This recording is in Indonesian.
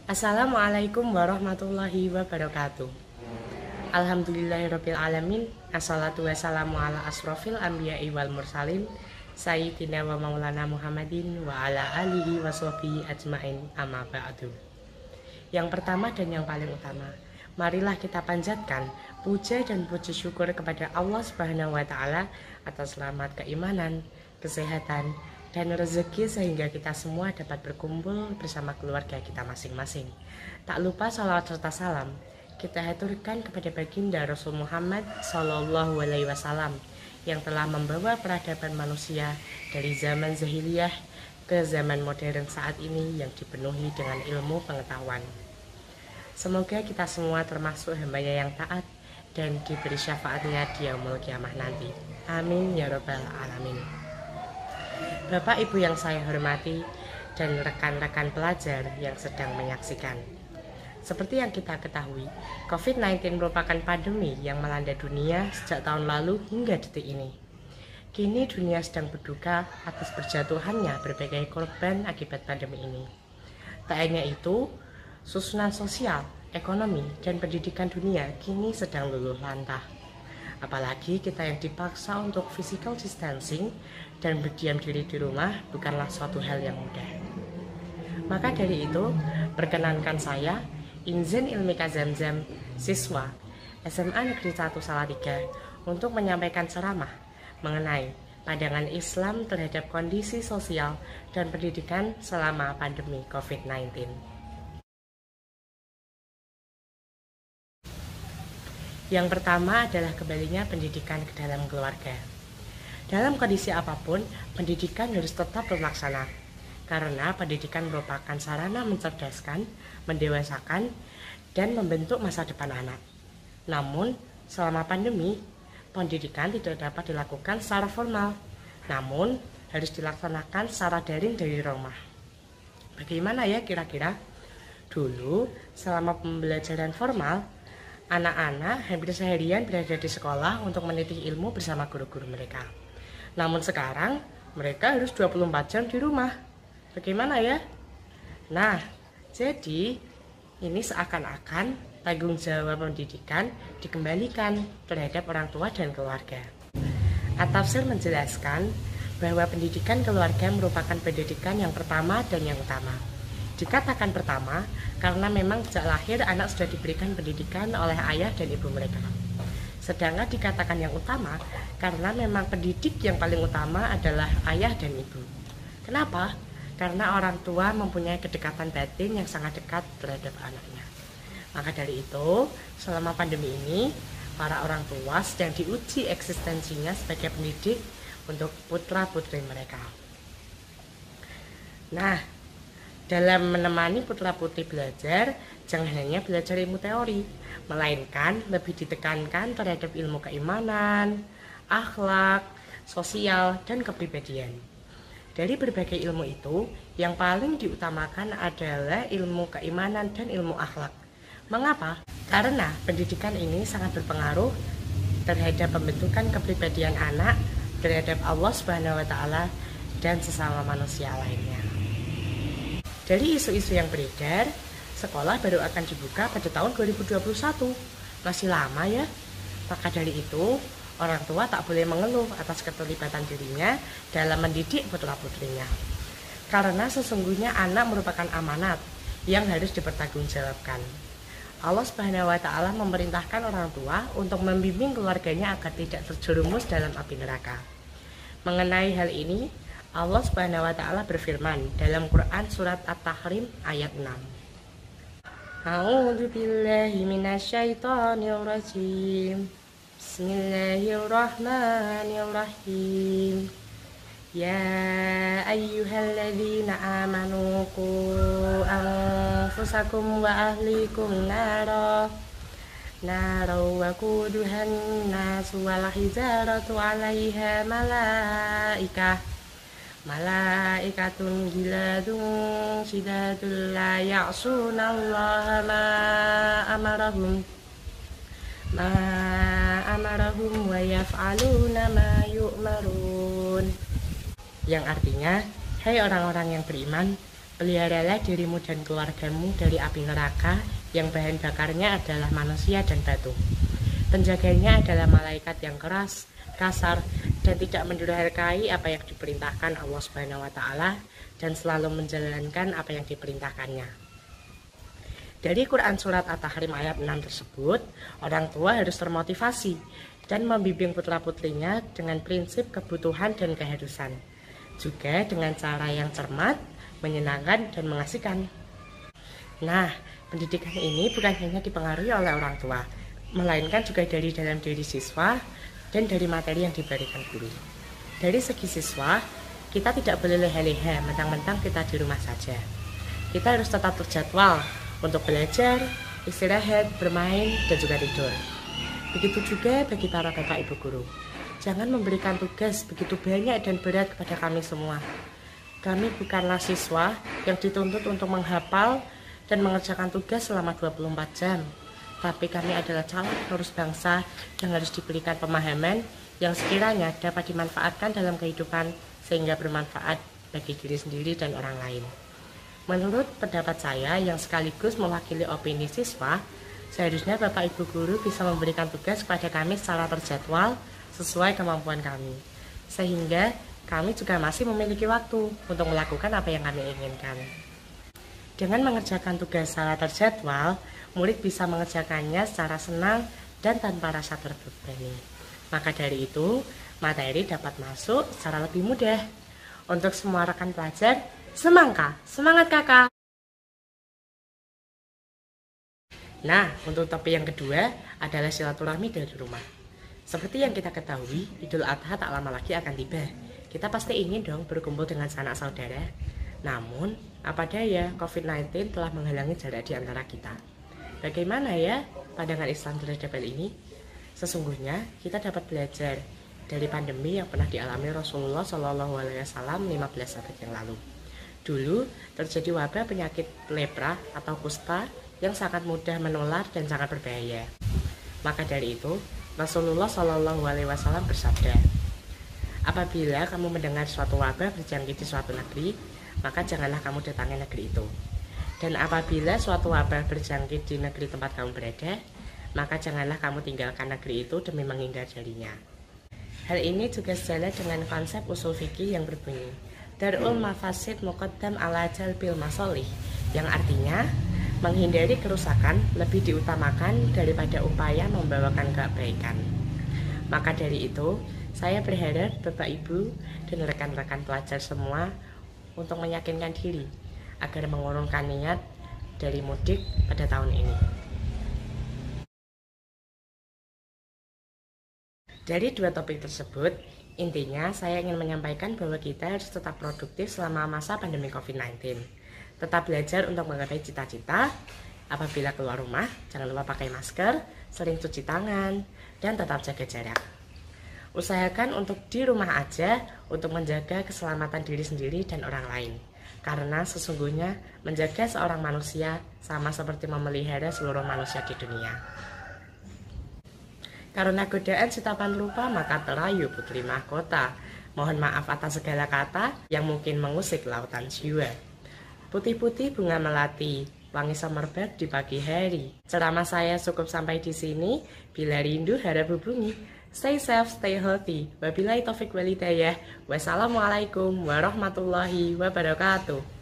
Assalamualaikum warahmatullahi wabarakatuh. Alhamdulillahirabbil alamin. Assalatu wassalamu ala asrofil anbiya'i wal mursalin sayyidina wa maulana Muhammadin wa ala alihi wa sahbihi ajmain amma ba'du. Yang pertama dan yang paling utama, marilah kita panjatkan puja dan puji syukur kepada Allah Subhanahu wa taala atas selamat keimanan, kesehatan, dan rezeki sehingga kita semua dapat berkumpul bersama keluarga kita masing-masing. Tak lupa salawat serta salam kita haturkan kepada baginda Rasul Muhammad Sallallahu Alaihi Wasallam yang telah membawa peradaban manusia dari zaman jahiliyah ke zaman modern saat ini yang dipenuhi dengan ilmu pengetahuan. Semoga kita semua termasuk hambanya yang taat dan diberi syafaatnya di yaumul kiamah nanti. Amin ya robbal alamin. Bapak Ibu yang saya hormati dan rekan-rekan pelajar yang sedang menyaksikan. Seperti yang kita ketahui, COVID-19 merupakan pandemi yang melanda dunia sejak tahun lalu hingga detik ini. Kini dunia sedang berduka atas berjatuhannya berbagai korban akibat pandemi ini. Tak hanya itu, susunan sosial, ekonomi, dan pendidikan dunia kini sedang luluh lantah. Apalagi kita yang dipaksa untuk physical distancing dan berdiam diri di rumah bukanlah suatu hal yang mudah. Maka dari itu, perkenankan saya, Inzin Ilmika Zamzam, siswa SMA Negeri 1 Salatiga, untuk menyampaikan ceramah mengenai pandangan Islam terhadap kondisi sosial dan pendidikan selama pandemi COVID-19. Yang pertama adalah kembalinya pendidikan ke dalam keluarga. Dalam kondisi apapun, pendidikan harus tetap terlaksana, karena pendidikan merupakan sarana mencerdaskan, mendewasakan, dan membentuk masa depan anak. Namun, selama pandemi, pendidikan tidak dapat dilakukan secara formal, namun harus dilaksanakan secara daring dari rumah. Bagaimana ya kira-kira? Dulu, selama pembelajaran formal, anak-anak hampir seharian berada di sekolah untuk meniti ilmu bersama guru-guru mereka. Namun sekarang, mereka harus 24 jam di rumah. Bagaimana ya? Nah, jadi ini seakan-akan tanggung jawab pendidikan dikembalikan terhadap orang tua dan keluarga. At-Tafsir menjelaskan bahwa pendidikan keluarga merupakan pendidikan yang pertama dan yang utama. Dikatakan pertama karena memang sejak lahir anak sudah diberikan pendidikan oleh ayah dan ibu mereka. Sedangkan dikatakan yang utama karena memang pendidik yang paling utama adalah ayah dan ibu. Kenapa? Karena orang tua mempunyai kedekatan batin yang sangat dekat terhadap anaknya. Maka dari itu, selama pandemi ini, para orang tua sedang diuji eksistensinya sebagai pendidik untuk putra-putri mereka. Nah, dalam menemani putra-putri belajar, jangan hanya belajar ilmu teori, melainkan lebih ditekankan terhadap ilmu keimanan, akhlak, sosial, dan kepribadian. Dari berbagai ilmu itu, yang paling diutamakan adalah ilmu keimanan dan ilmu akhlak. Mengapa? Karena pendidikan ini sangat berpengaruh terhadap pembentukan kepribadian anak terhadap Allah Subhanahu wa taala dan sesama manusia lainnya. Dari isu-isu yang beredar, sekolah baru akan dibuka pada tahun 2021. Masih lama ya? Maka dari itu, orang tua tak boleh mengeluh atas keterlibatan dirinya dalam mendidik putra-putrinya. Karena sesungguhnya anak merupakan amanat yang harus dipertanggungjawabkan. Allah Subhanahu wa taala memerintahkan orang tua untuk membimbing keluarganya agar tidak terjerumus dalam api neraka. Mengenai hal ini, Allah Subhanahu wa taala berfirman dalam Quran surat At-Tahrim ayat 6. A'udzu billahi minasyaitonir rajim. Bismillahirrahmanirrahim. Ya ayyuhalladzina amanu qu anfusakum wa ahlikum nara waquduhan nasu wal hijaratu 'alaiha malaikatun giladun shidadul la ya'sunallaha ma amarahum wa yaf'aluna ma yu'marun. Yang artinya, hai orang-orang yang beriman, Peliharalah dirimu dan keluargamu dari api neraka yang bahan bakarnya adalah manusia dan batu. Penjaganya adalah malaikat yang keras, kasar, dan tidak mendurhakai apa yang diperintahkan Allah Subhanahu wa Ta'ala, dan selalu menjalankan apa yang diperintahkannya. Dari Quran Surat At-Tahrim ayat 6 tersebut, orang tua harus termotivasi dan membimbing putra-putrinya dengan prinsip kebutuhan dan keharusan, juga dengan cara yang cermat, menyenangkan, dan mengasihkan. Nah, pendidikan ini bukan hanya dipengaruhi oleh orang tua, melainkan juga dari dalam diri siswa dan dari materi yang diberikan guru. Dari segi siswa, kita tidak boleh leha-leha mentang-mentang kita di rumah saja. Kita harus tetap terjadwal untuk belajar, istirahat, bermain, dan juga tidur. Begitu juga bagi para bapak ibu guru. Jangan memberikan tugas begitu banyak dan berat kepada kami semua. Kami bukanlah siswa yang dituntut untuk menghafal dan mengerjakan tugas selama 24 jam. Tapi kami adalah calon penerus bangsa yang harus diberikan pemahaman yang sekiranya dapat dimanfaatkan dalam kehidupan sehingga bermanfaat bagi diri sendiri dan orang lain. Menurut pendapat saya yang sekaligus mewakili opini siswa, seharusnya Bapak Ibu Guru bisa memberikan tugas kepada kami secara terjadwal sesuai kemampuan kami. Sehingga kami juga masih memiliki waktu untuk melakukan apa yang kami inginkan. Dengan mengerjakan tugas secara terjadwal, murid bisa mengerjakannya secara senang dan tanpa rasa terbebani. Maka dari itu, materi dapat masuk secara lebih mudah. Untuk semua rekan pelajar, semangat kakak! Nah, untuk topik yang kedua adalah silaturahmi dari rumah. Seperti yang kita ketahui, Idul Adha tak lama lagi akan tiba. Kita pasti ingin dong berkumpul dengan sanak saudara. Namun, apa daya COVID-19 telah menghalangi jarak di antara kita. Bagaimana ya pandangan Islam terhadap hal ini? Sesungguhnya kita dapat belajar dari pandemi yang pernah dialami Rasulullah SAW 15 abad yang lalu. Dulu terjadi wabah penyakit lepra atau kusta yang sangat mudah menular dan sangat berbahaya. Maka dari itu Rasulullah SAW bersabda, apabila kamu mendengar suatu wabah berjangkit di suatu negeri, maka janganlah kamu datangi negeri itu. Dan apabila suatu wabah berjangkit di negeri tempat kamu berada, maka janganlah kamu tinggalkan negeri itu demi menghindar darinya. Hal ini juga sejalan dengan konsep usul fikih yang berbunyi Darul mafasid muqaddam ala jalbil masolih, yang artinya menghindari kerusakan lebih diutamakan daripada upaya membawakan kebaikan. Maka dari itu, saya berharap Bapak Ibu dan rekan-rekan pelajar semua untuk meyakinkan diri agar mengurungkan niat dari mudik pada tahun ini. Dari dua topik tersebut, intinya saya ingin menyampaikan bahwa kita harus tetap produktif selama masa pandemi COVID-19. Tetap belajar untuk menggapai cita-cita. Apabila keluar rumah, jangan lupa pakai masker, sering cuci tangan, dan tetap jaga jarak. Usahakan untuk di rumah aja untuk menjaga keselamatan diri sendiri dan orang lain. Karena sesungguhnya menjaga seorang manusia sama seperti memelihara seluruh manusia di dunia. Karena godaan sitapan lupa maka terayu putri mahkota. Mohon maaf atas segala kata yang mungkin mengusik lautan jiwa. Putih-putih bunga melati, wangi semerbak di pagi hari. Ceramah saya cukup sampai di sini. Bila rindu harap hubungi. Stay safe, stay healthy. Wabillahi taufik walhidayah. Wassalamualaikum warahmatullahi wabarakatuh.